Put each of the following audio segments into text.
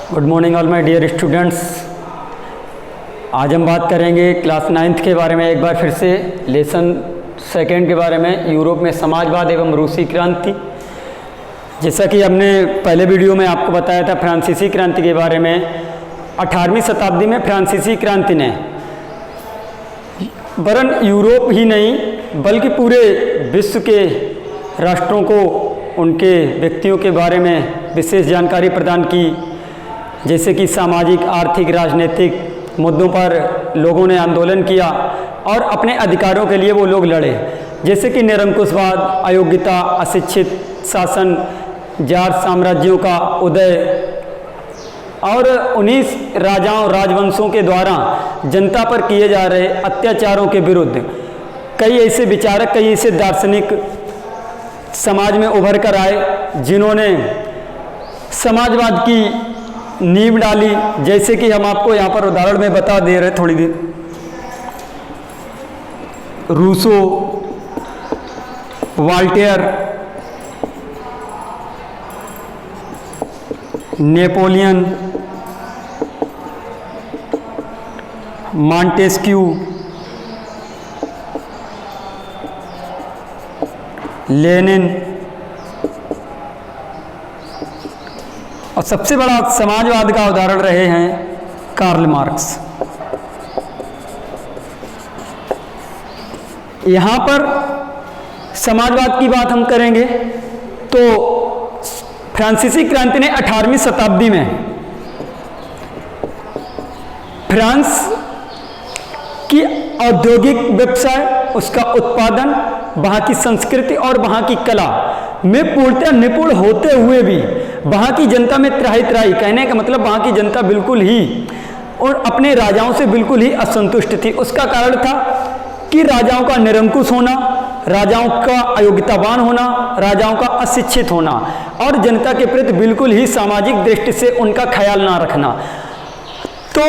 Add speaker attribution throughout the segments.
Speaker 1: Good morning all my dear students. आज हम बात करेंगे क्लास 9th के बारे में एक बार फिर से, लेसन 2 के बारे में, यूरोप में समाजवाद एवं रूसी क्रांति। जैसा कि हमने पहले वीडियो में आपको बताया था फ्रांसीसी क्रांति के बारे में, 18वीं शताब्दी में फ्रांसीसी क्रांति ने वरन यूरोप ही नहीं बल्कि पूरे विश्व के राष्ट्रों को उनके व्यक्तियों के बारे में विशेष जानकारी प्रदान की। जैसे कि सामाजिक, आर्थिक, राजनीतिक मुद्दों पर लोगों ने आंदोलन किया और अपने अधिकारों के लिए वो लोग लड़े। जैसे कि निरंकुशवाद, अयोग्यता, अशिक्षित शासन, जार साम्राज्यों का उदय और 19 राजाओं राजवंशों के द्वारा जनता पर किए जा रहे अत्याचारों के विरुद्ध कई ऐसे विचारक, कई ऐसे दार्शनिक समाज में उभर कर आए जिन्होंने समाजवाद की नींव डाली। जैसे कि हम आपको यहाँ पर उदाहरण में बता दे रहे थोड़ी देर, Rousseau, Voltaire, Napoleon, Montesquieu, Lenin और सबसे बड़ा समाजवाद का उदाहरण रहे हैं कार्ल मार्क्स। यहाँ पर समाजवाद की बात हम करेंगे तो फ्रांसीसी क्रांति ने 18वीं शताब्दी में फ्रांस की औद्योगिक व्यवसाय, उसका उत्पादन, वहाँ की संस्कृति और वहाँ की कला में पूर्णतः निपुण होते हुए भी वहाँ की जनता में त्राही त्राही, कहने का मतलब वहाँ की जनता बिल्कुल ही और अपने राजाओं से बिल्कुल ही असंतुष्ट थी। उसका कारण था कि राजाओं का निरंकुश होना, राजाओं का अयोग्यतावान होना, राजाओं का अशिक्षित होना और जनता के प्रति बिल्कुल ही सामाजिक दृष्टि से उनका ख्याल ना रखना। तो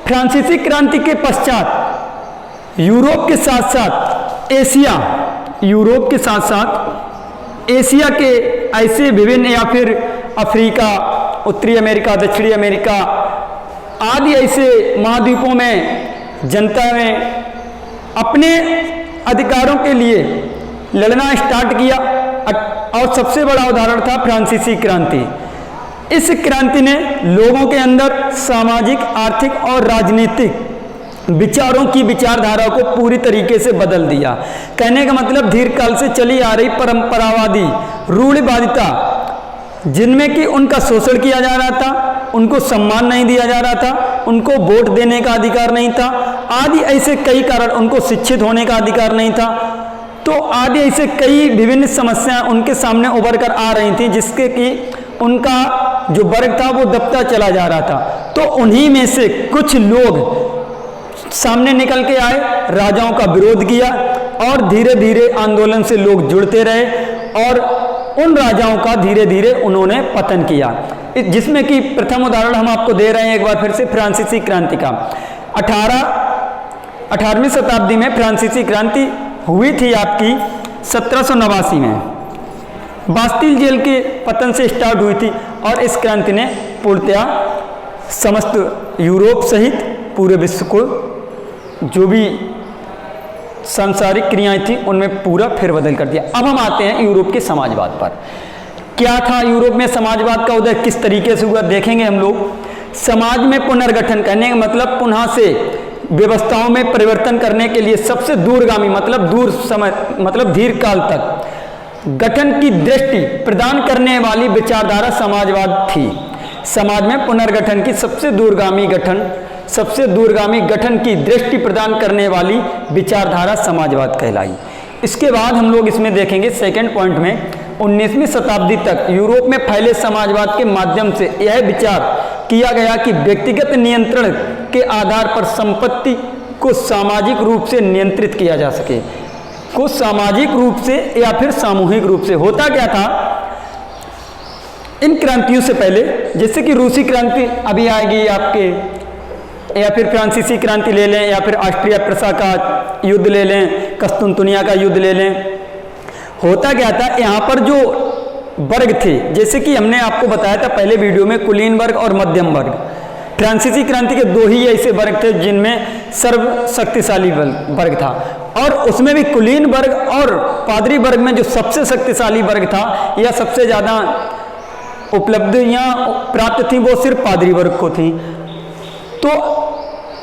Speaker 1: फ्रांसीसी क्रांति के पश्चात यूरोप के साथ साथ एशिया, यूरोप के साथ साथ एशिया के ऐसे विभिन्न या फिर अफ्रीका, उत्तरी अमेरिका, दक्षिणी अमेरिका आदि ऐसे महाद्वीपों में जनता ने अपने अधिकारों के लिए लड़ना स्टार्ट किया और सबसे बड़ा उदाहरण था फ्रांसीसी क्रांति। इस क्रांति ने लोगों के अंदर सामाजिक, आर्थिक और राजनीतिक विचारों की विचारधारा को पूरी तरीके से बदल दिया। कहने का मतलब दीर्घकाल से चली आ रही परंपरावादी रूढ़िवादिता, जिनमें कि उनका शोषण किया जा रहा था, उनको सम्मान नहीं दिया जा रहा था, उनको वोट देने का अधिकार नहीं था, आदि ऐसे कई कारण, उनको शिक्षित होने का अधिकार नहीं था, तो आदि ऐसे कई विभिन्न समस्याएं उनके सामने उभर कर आ रही थी, जिसके कि उनका जो वर्ग था वो दबता चला जा रहा था। तो उन्हीं में से कुछ लोग सामने निकल के आए, राजाओं का विरोध किया और धीरे धीरे आंदोलन से लोग जुड़ते रहे और उन राजाओं का धीरे धीरे उन्होंने पतन किया। जिसमें कि प्रथम उदाहरण हम आपको दे रहे हैं एक बार फिर से फ्रांसीसी क्रांति का। 18वीं शताब्दी में फ्रांसीसी क्रांति हुई थी आपकी 1789 में, बास्तिल जेल के पतन से स्टार्ट हुई थी और इस क्रांति ने पूर्णतः समस्त यूरोप सहित पूरे विश्व को जो भी सांसारिक क्रियाएं थी उनमें पूरा फेरबदल कर दिया। अब हम आते हैं यूरोप के समाजवाद पर। क्या था यूरोप में समाजवाद का उदय, किस तरीके से हुआ, देखेंगे हम लोग। समाज में पुनर्गठन करने का मतलब पुनः से व्यवस्थाओं में परिवर्तन करने के लिए सबसे दूरगामी मतलब दूर समय मतलब दीर्घकाल तक गठन की दृष्टि प्रदान करने वाली विचारधारा समाजवाद थी। समाज में पुनर्गठन की सबसे दूरगामी गठन की दृष्टि प्रदान करने वाली विचारधारा समाजवाद कहलाई। इसके बाद हम लोग इसमें देखेंगे सेकंड पॉइंट में 19वीं शताब्दी तक यूरोप में फैले समाजवाद के माध्यम से यह विचार किया गया कि व्यक्तिगत नियंत्रण के आधार पर संपत्ति को सामाजिक रूप से नियंत्रित किया जा सके, को सामाजिक रूप से या फिर सामूहिक रूप से। होता क्या था इन क्रांतियों से पहले, जैसे कि रूसी क्रांति अभी आएगी आपके, या फिर फ्रांसीसी क्रांति ले लें, या फिर ऑस्ट्रिया प्रसा का युद्ध ले लें, कस्तुनतुनिया का युद्ध ले लें। होता क्या था, यहाँ पर जो वर्ग थे, जैसे कि हमने आपको बताया था पहले वीडियो में, कुलीन वर्ग और मध्यम वर्ग। फ्रांसीसी क्रांति के 2 ही ऐसे वर्ग थे जिनमें सर्व शक्तिशाली वर्ग था, और उसमें भी कुलीन वर्ग और पादरी वर्ग में जो सबसे शक्तिशाली वर्ग था या सबसे ज़्यादा उपलब्धियाँ प्राप्त थी वो सिर्फ पादरी वर्ग को थी। तो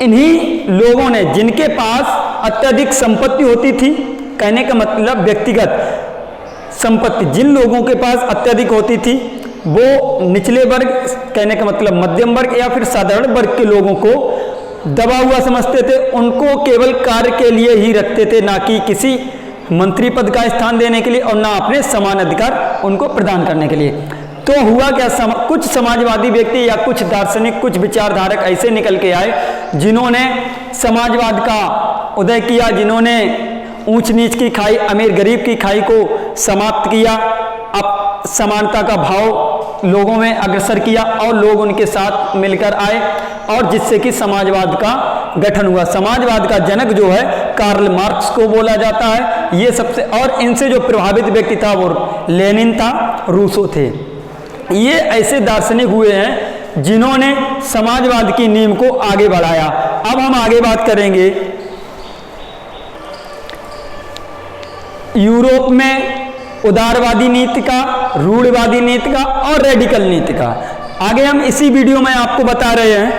Speaker 1: इन्हीं लोगों ने, जिनके पास अत्यधिक संपत्ति होती थी, कहने का मतलब व्यक्तिगत संपत्ति जिन लोगों के पास अत्यधिक होती थी, वो निचले वर्ग, कहने का मतलब मध्यम वर्ग या फिर साधारण वर्ग के लोगों को दबा हुआ समझते थे, उनको केवल कार्य के लिए ही रखते थे, ना कि किसी मंत्री पद का स्थान देने के लिए और ना अपने समान अधिकार उनको प्रदान करने के लिए। तो हुआ क्या, कुछ समाजवादी व्यक्ति या कुछ दार्शनिक, कुछ विचारधारक ऐसे निकल के आए जिन्होंने समाजवाद का उदय किया, जिन्होंने ऊंच नीच की खाई, अमीर गरीब की खाई को समाप्त किया, अब समानता का भाव लोगों में अग्रसर किया और लोग उनके साथ मिलकर आए, और जिससे कि समाजवाद का गठन हुआ। समाजवाद का जनक जो है कार्ल मार्क्स को बोला जाता है, ये सबसे, और इनसे जो प्रभावित व्यक्ति था वो लेनिन था, रूसो थे। ये ऐसे दार्शनिक हुए हैं जिन्होंने समाजवाद की नींव को आगे बढ़ाया। अब हम आगे बात करेंगे यूरोप में उदारवादी नीति का, रूढ़िवादी नीति का और रेडिकल नीति का। आगे हम इसी वीडियो में आपको बता रहे हैं,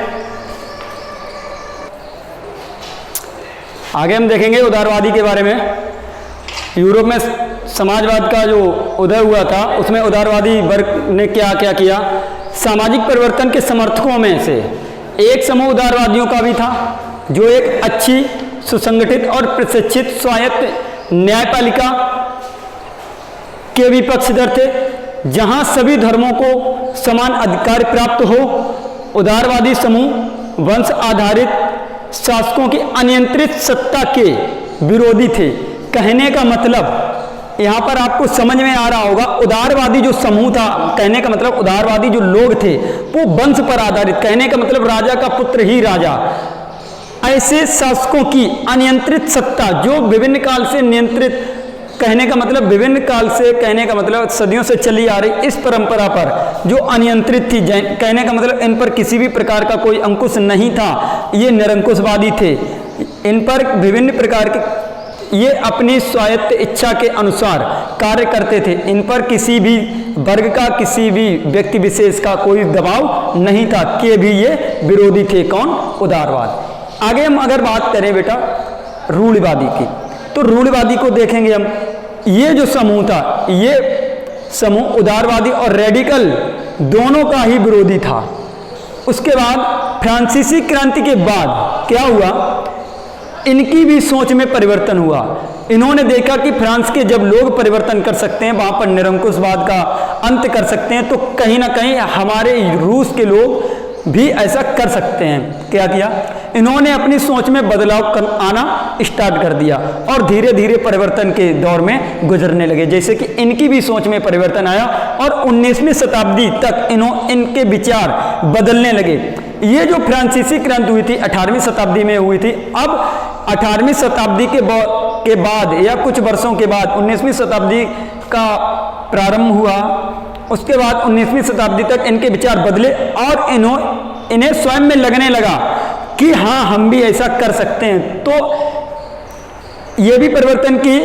Speaker 1: आगे हम देखेंगे उदारवादी के बारे में। यूरोप में समाजवाद का जो उदय हुआ था उसमें उदारवादी वर्ग ने क्या क्या किया। सामाजिक परिवर्तन के समर्थकों में से एक समूह उदारवादियों का भी था, जो एक अच्छी, सुसंगठित और प्रशिक्षित स्वायत्त न्यायपालिका के भी पक्षधर थे, जहां सभी धर्मों को समान अधिकार प्राप्त हो। उदारवादी समूह वंश आधारित शासकों की अनियंत्रित सत्ता के विरोधी थे। कहने का मतलब यहां पर आपको समझ में आ रहा होगा, उदारवादी जो समूह था, कहने का मतलब उदारवादी जो लोग थे वो वंश पर आधारित, कहने का मतलब राजा का पुत्र ही राजा, ऐसे शासकों की अनियंत्रित सत्ता जो विभिन्न काल से नियंत्रित, कहने का मतलब विभिन्न काल से, कहने का मतलब सदियों से चली आ रही इस परंपरा पर जो अनियंत्रित थी, कहने का मतलब इन पर किसी भी प्रकार का कोई अंकुश नहीं था, ये निरंकुशवादी थे। इन पर विभिन्न प्रकार के, ये अपनी स्वायत्त इच्छा के अनुसार कार्य करते थे। इन पर किसी भी वर्ग का, किसी भी व्यक्ति विशेष का कोई दबाव नहीं था, के भी ये विरोधी थे। कौन? उदारवाद। आगे हम अगर बात करें बेटा रूढ़िवादी की, तो रूढ़िवादी को देखेंगे हम। ये जो समूह था, ये समूह उदारवादी और रेडिकल दोनों का ही विरोधी था। उसके बाद फ्रांसीसी क्रांति के बाद क्या हुआ, इनकी भी सोच में परिवर्तन हुआ। इन्होंने देखा कि फ्रांस के जब लोग परिवर्तन कर सकते हैं, वहां पर निरंकुशवाद का अंत कर सकते हैं, तो कहीं ना कहीं हमारे रूस के लोग भी ऐसा कर सकते हैं। क्या किया इन्होंने, अपनी सोच में बदलाव आना स्टार्ट कर दिया और धीरे धीरे परिवर्तन के दौर में गुजरने लगे। जैसे कि इनकी भी सोच में परिवर्तन आया और 19वीं शताब्दी तक इनके विचार बदलने लगे। ये जो फ्रांसीसी क्रांति हुई थी 18वीं शताब्दी में हुई थी। अब 18वीं शताब्दी के बाद या कुछ वर्षों के बाद 19वीं शताब्दी का प्रारंभ हुआ। उसके बाद 19वीं शताब्दी तक इनके विचार बदले और इन्हें स्वयं में लगने लगा कि हाँ, हम भी ऐसा कर सकते हैं। तो ये भी परिवर्तन की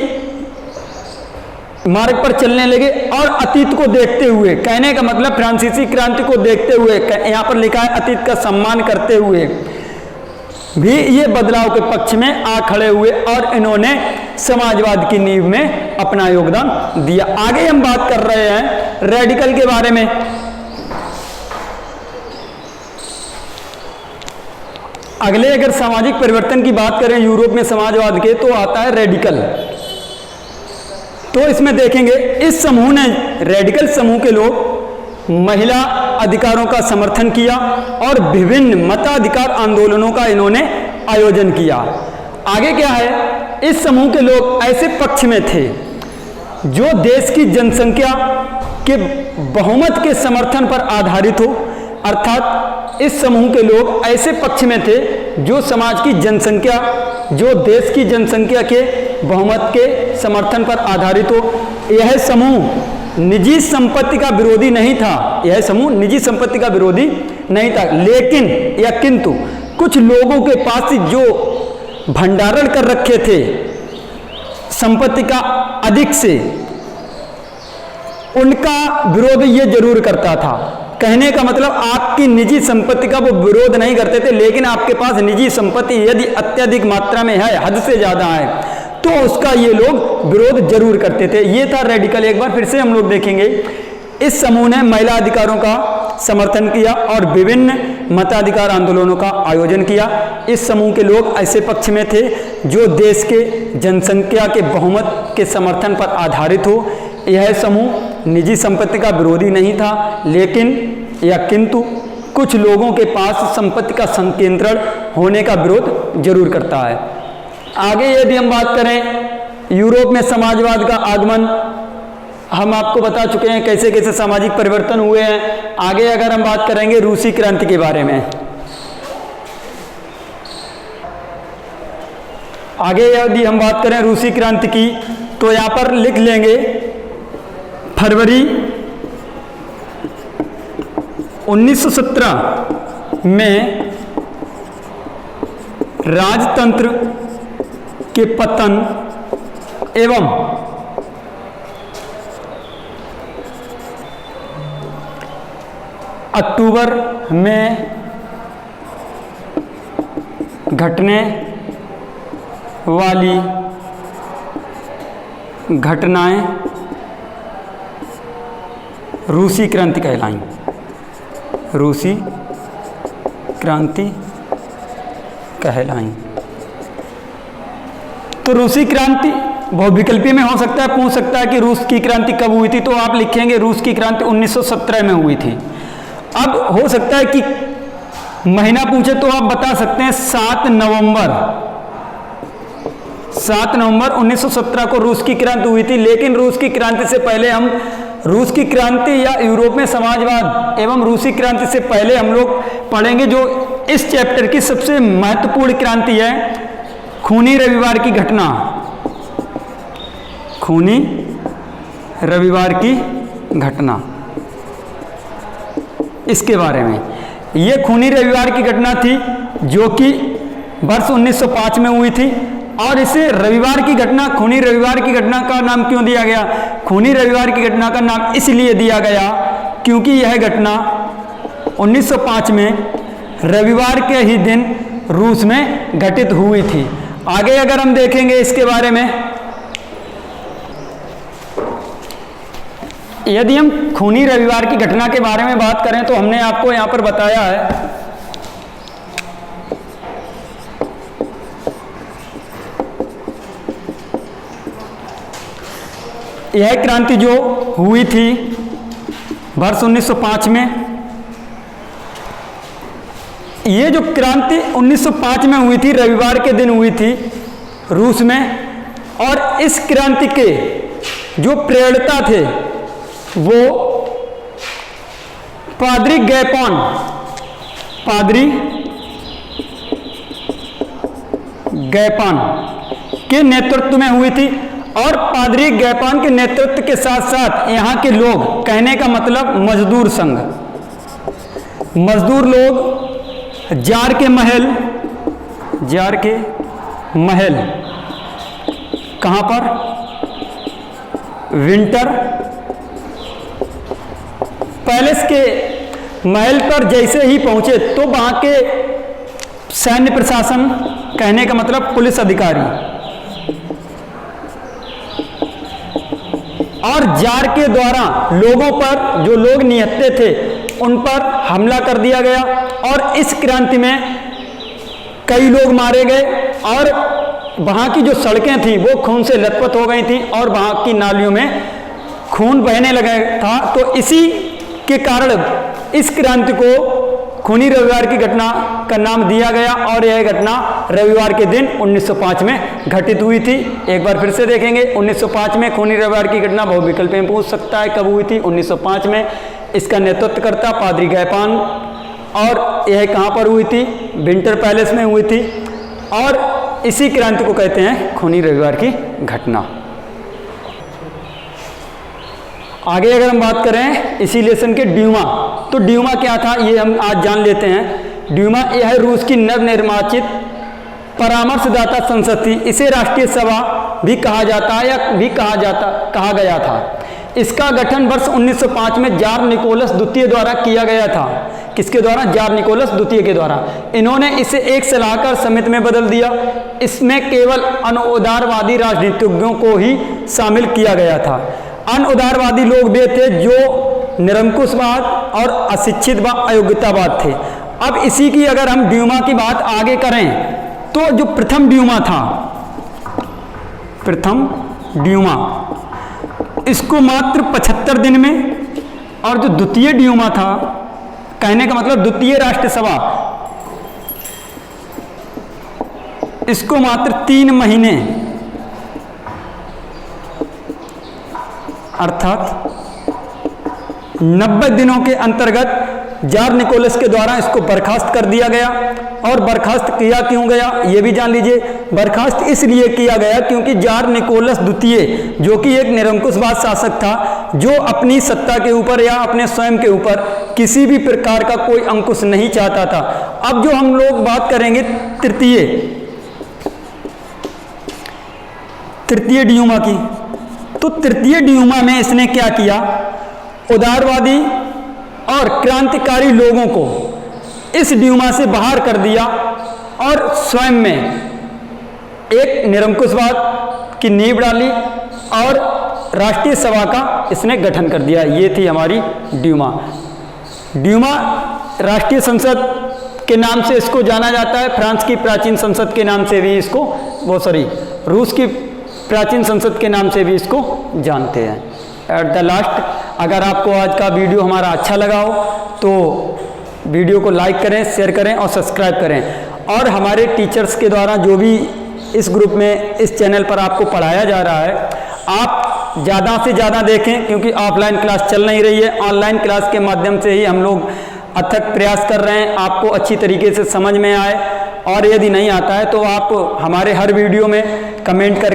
Speaker 1: मार्ग पर चलने लगे और अतीत को देखते हुए, कहने का मतलब फ्रांसीसी क्रांति को देखते हुए, यहाँ पर लिखा है अतीत का सम्मान करते हुए भी ये बदलाव के पक्ष में आ खड़े हुए और इन्होंने समाजवाद की नींव में अपना योगदान दिया। आगे हम बात कर रहे हैं रेडिकल के बारे में। अगले अगर सामाजिक परिवर्तन की बात करें यूरोप में समाजवाद के, तो आता है रेडिकल। तो इसमें देखेंगे इस समूह ने, रेडिकल समूह के लोग महिला अधिकारों का समर्थन किया और विभिन्न मताधिकार आंदोलनों का इन्होंने आयोजन किया। आगे क्या है, इस समूह के लोग ऐसे पक्ष में थे जो देश की जनसंख्या के बहुमत के समर्थन पर आधारित हो, अर्थात इस समूह के लोग ऐसे पक्ष में थे जो समाज की जनसंख्या, जो देश की जनसंख्या के बहुमत के समर्थन पर आधारित हो। यह समूह निजी संपत्ति का विरोधी नहीं था, यह समूह निजी संपत्ति का विरोधी नहीं था, लेकिन या किंतु कुछ लोगों के पास जो भंडारण कर रखे थे संपत्ति का अधिक से, उनका विरोध ये जरूर करता था। कहने का मतलब आपकी निजी संपत्ति का वो विरोध नहीं करते थे, लेकिन आपके पास निजी संपत्ति यदि अत्यधिक मात्रा में है, हद से ज्यादा है, तो उसका ये लोग विरोध जरूर करते थे। ये था रेडिकल। एक बार फिर से हम लोग देखेंगे। इस समूह ने महिला अधिकारों का समर्थन किया और विभिन्न मताधिकार आंदोलनों का आयोजन किया। इस समूह के लोग ऐसे पक्ष में थे जो देश के जनसंख्या के बहुमत के समर्थन पर आधारित हो। यह समूह निजी संपत्ति का विरोधी नहीं था, लेकिन या किंतु कुछ लोगों के पास संपत्ति का संकेंद्रण होने का विरोध जरूर करता है। आगे यदि हम बात करें, यूरोप में समाजवाद का आगमन, हम आपको बता चुके हैं कैसे कैसे सामाजिक परिवर्तन हुए हैं। आगे अगर हम बात करेंगे रूसी क्रांति के बारे में, आगे यदि हम बात करें रूसी क्रांति की, तो यहाँ पर लिख लेंगे फरवरी 1917 में राजतंत्र के पतन एवं अक्टूबर में घटने वाली घटनाएं रूसी क्रांति कहलाईं। रूसी क्रांति कहलाईं। तो रूसी क्रांति बहुविकल्पी में हो सकता है, पूछ सकता है कि रूस की क्रांति कब हुई थी, तो आप लिखेंगे रूस की क्रांति 1917 में हुई थी। अब हो सकता है कि महीना पूछे तो आप बता सकते हैं 7 नवंबर 1917 को रूस की क्रांति हुई थी। लेकिन रूस की क्रांति से पहले हम रूस की क्रांति या यूरोप में समाजवाद एवं रूसी क्रांति से पहले हम लोग पढ़ेंगे जो इस चैप्टर की सबसे महत्वपूर्ण क्रांति है, खूनी रविवार की घटना। खूनी रविवार की घटना, इसके बारे में। यह खूनी रविवार की घटना थी जो कि वर्ष 1905 में हुई थी। और इसे रविवार की घटना, खूनी रविवार की घटना का नाम क्यों दिया गया? खूनी रविवार की घटना का नाम इसलिए दिया गया क्योंकि यह घटना 1905 में रविवार के ही दिन रूस में घटित हुई थी। आगे अगर हम देखेंगे इसके बारे में, यदि हम खूनी रविवार की घटना के बारे में बात करें तो हमने आपको यहाँ पर बताया है यह क्रांति जो हुई थी वर्ष 1905 में, ये जो क्रांति 1905 में हुई थी, रविवार के दिन हुई थी रूस में। और इस क्रांति के जो प्रेरणा थे वो पादरी गैपान के नेतृत्व में हुई थी। और पादरी गैपान के नेतृत्व के साथ साथ यहाँ के लोग, कहने का मतलब मजदूर संघ, मजदूर लोग जार के महल कहाँ पर? विंटर पैलेस के महल पर जैसे ही पहुंचे तो वहाँ के सैन्य प्रशासन, कहने का मतलब पुलिस अधिकारी और जार के द्वारा लोगों पर, जो लोग निहत्थे थे उन पर हमला कर दिया गया। और इस क्रांति में कई लोग मारे गए और वहाँ की जो सड़कें थी वो खून से लथपथ हो गई थी और वहाँ की नालियों में खून बहने लगा था। तो इसी के कारण इस क्रांति को खूनी रविवार की घटना का नाम दिया गया। और यह घटना रविवार के दिन 1905 में घटित हुई थी। एक बार फिर से देखेंगे, 1905 में खूनी रविवार की घटना बहुविकल्प में पूछ सकता है कब हुई थी? 1905 में। इसका नेतृत्वकर्ता पादरी गैपान, और यह कहाँ पर हुई थी? विंटर पैलेस में हुई थी। और इसी क्रांति को कहते हैं खूनी रविवार की घटना। आगे अगर हम बात करें इसी लेसन के ड्यूमा, तो ड्यूमा क्या था ये हम आज जान लेते हैं। ड्यूमा यह है रूस की नवनिर्वाचित परामर्शदाता संसद थी। इसे राष्ट्रीय सभा भी कहा जाता है या भी कहा गया था। इसका गठन वर्ष 1905 में जार निकोलस द्वितीय द्वारा किया गया था। किसके द्वारा? जार निकोलस द्वितीय के द्वारा। इन्होंने इसे एक सलाहकार समिति में बदल दिया। इसमें केवल अनुदारवादी राजनीतिज्ञों को ही शामिल किया गया था। अनुदारवादी लोग वे थे जो निरंकुशवाद और अशिक्षित व अयोग्यतावाद थे। अब इसी की अगर हम ड्यूमा की बात आगे करें तो जो प्रथम ड्यूमा था, प्रथम ड्यूमा, इसको मात्र 75 दिन में, और जो द्वितीय ड्यूमा था, कहने का मतलब द्वितीय राष्ट्रसभा, इसको मात्र 3 महीने अर्थात 90 दिनों के अंतर्गत जार निकोलस के द्वारा इसको बर्खास्त कर दिया गया। और बर्खास्त किया क्यों गया ये भी जान लीजिए। बर्खास्त इसलिए किया गया क्योंकि जार निकोलस द्वितीय जो कि एक निरंकुशवाद शासक था, जो अपनी सत्ता के ऊपर या अपने स्वयं के ऊपर किसी भी प्रकार का कोई अंकुश नहीं चाहता था। अब जो हम लोग बात करेंगे तृतीय ड्यूमा की, तो तृतीय ड्यूमा में इसने क्या किया, उदारवादी और क्रांतिकारी लोगों को इस ड्यूमा से बाहर कर दिया और स्वयं में एक निरंकुशवाद की नींव डाली और राष्ट्रीय सभा का इसने गठन कर दिया। ये थी हमारी ड्यूमा। ड्यूमा राष्ट्रीय संसद के नाम से इसको जाना जाता है। फ्रांस की प्राचीन संसद के नाम से भी इसको रूस की प्राचीन संसद के नाम से भी इसको जानते हैं। एट द लास्ट, अगर आपको आज का वीडियो हमारा अच्छा लगा हो तो वीडियो को लाइक करें, शेयर करें और सब्सक्राइब करें। और हमारे टीचर्स के द्वारा जो भी इस ग्रुप में इस चैनल पर आपको पढ़ाया जा रहा है, आप ज़्यादा से ज़्यादा देखें, क्योंकि ऑफलाइन क्लास चल नहीं रही है। ऑनलाइन क्लास के माध्यम से ही हम लोग अथक प्रयास कर रहे हैं आपको अच्छी तरीके से समझ में आए। और यदि नहीं आता है तो आप हमारे हर वीडियो में कमेंट कर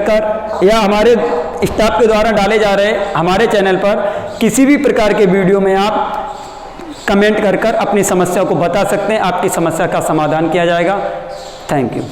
Speaker 1: या हमारे स्टाफ के द्वारा डाले जा रहे हमारे चैनल पर किसी भी प्रकार के वीडियो में आप कमेंट कर अपनी समस्या को बता सकते हैं। आपकी समस्या का समाधान किया जाएगा। Thank you.